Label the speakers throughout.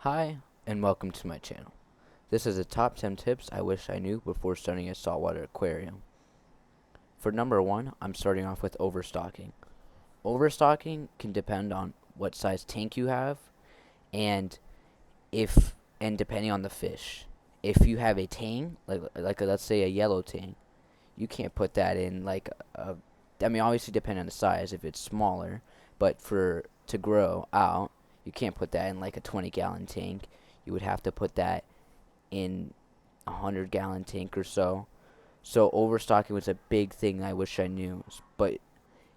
Speaker 1: Hi, and welcome to my channel. This is the top 10 tips I wish I knew before starting a saltwater aquarium. For number 1, I'm starting off with overstocking. Overstocking can depend on what size tank you have and if and depending on the fish. If you have a tang, let's say a yellow tang, you can't put that in I mean obviously depending on the size if it's smaller, but for to grow out, you can't put that in like a 20-gallon tank. You would have to put that in a 100-gallon tank or so. So overstocking was a big thing I wish I knew. But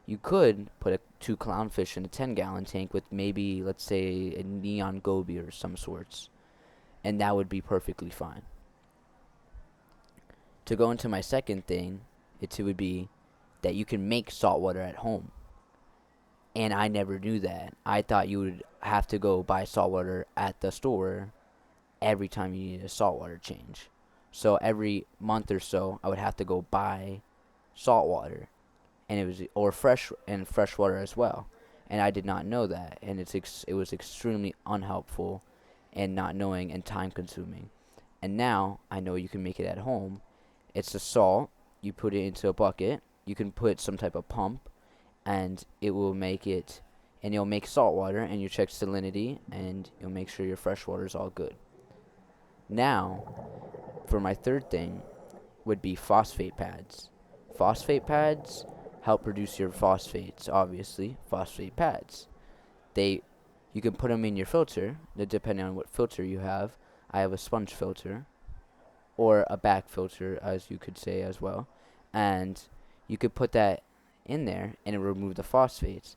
Speaker 1: you could put two clownfish in a 10-gallon tank with maybe, let's say, a neon goby or some sorts, and that would be perfectly fine. To go into my second thing, it would be that you can make saltwater at home. And I never knew that. I thought you would have to go buy saltwater at the store every time you needed a saltwater change. So every month or so, I would have to go buy saltwater, and fresh water as well. And I did not know that, and it was extremely unhelpful, and not knowing and time consuming. And now I know you can make it at home. It's the salt. You put it into a bucket. You can put some type of pump, and it will make it, and you'll make salt water, and you check salinity, and you'll make sure your fresh water is all good. Now, for my third thing, would be phosphate pads. Phosphate pads help reduce your phosphates, obviously, phosphate pads. They, you can put them in your filter, depending on what filter you have. I have a sponge filter, or a back filter, as you could say as well. And you could put that in there, and it will remove the phosphates.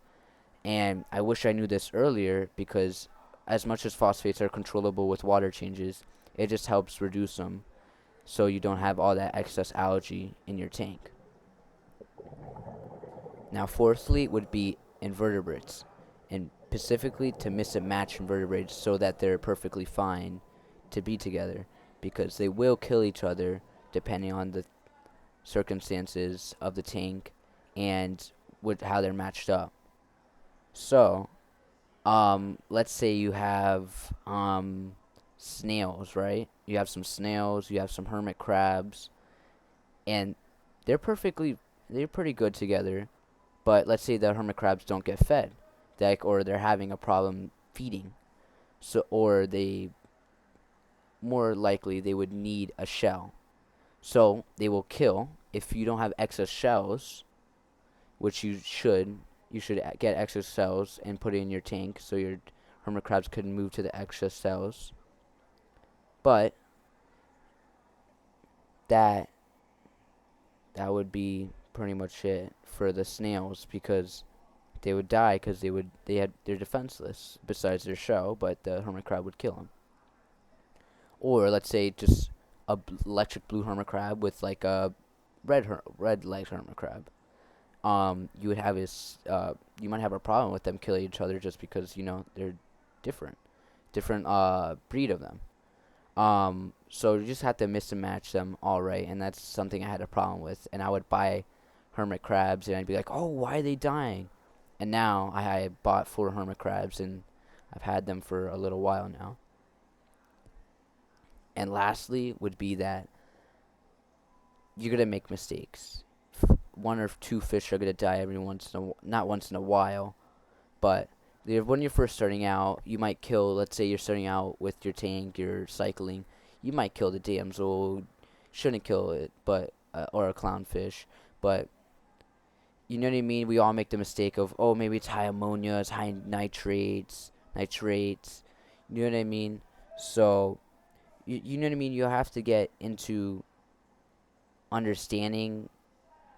Speaker 1: And I wish I knew this earlier, because as much as phosphates are controllable with water changes, it just helps reduce them so you don't have all that excess algae in your tank. Now, fourthly would be invertebrates, and specifically to mix and match invertebrates so that they're perfectly fine to be together, because they will kill each other depending on the circumstances of the tank and how they're matched up. So, let's say you have snails, right? You have some snails, you have some hermit crabs, and they're they're pretty good together. But let's say the hermit crabs don't get fed, or they're having a problem feeding, or they more likely they would need a shell. So they will kill if you don't have excess shells, which you should. You should get excess cells and put it in your tank so your hermit crabs can move to the excess cells. But that that would be pretty much it for the snails, because they would die because they're defenseless besides their shell, but the hermit crab would kill them. Or let's say just a electric blue hermit crab with like a red legged hermit crab. You would have you might have a problem with them killing each other just because they're different, breed of them. So you just have to mix and match them all right, and that's something I had a problem with. And I would buy hermit crabs, and I'd be like, oh, why are they dying? And now I bought 4 hermit crabs, and I've had them for a little while now. And lastly would be that you're gonna make mistakes. One or two fish are gonna die every not once in a while, but when you're first starting out, you might kill. Let's say you're starting out with your tank, you're cycling. You might kill the damsel. Shouldn't kill it, but or a clownfish, but you know what I mean. We all make the mistake of, oh, maybe it's high ammonia, it's high nitrates. You know what I mean? So you know what I mean. You have to get into understanding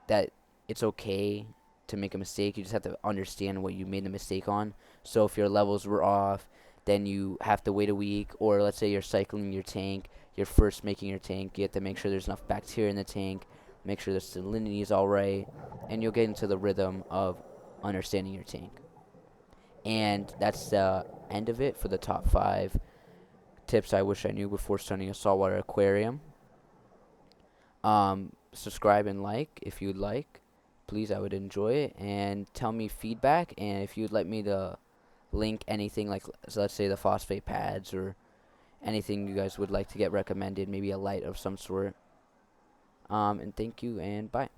Speaker 1: that it's okay to make a mistake. You just have to understand what you made the mistake on. So if your levels were off, then you have to wait a week. Or let's say you're cycling your tank, you're first making your tank. You have to make sure there's enough bacteria in the tank, make sure the salinity is all right, and you'll get into the rhythm of understanding your tank. And that's the end of it for the top 5 tips I wish I knew before starting a saltwater aquarium. Subscribe and like if you'd like. Please, I would enjoy it. And tell me feedback. And if you'd like me to link anything like, so let's say the phosphate pads or anything you guys would like to get recommended, maybe a light of some sort. And thank you and bye.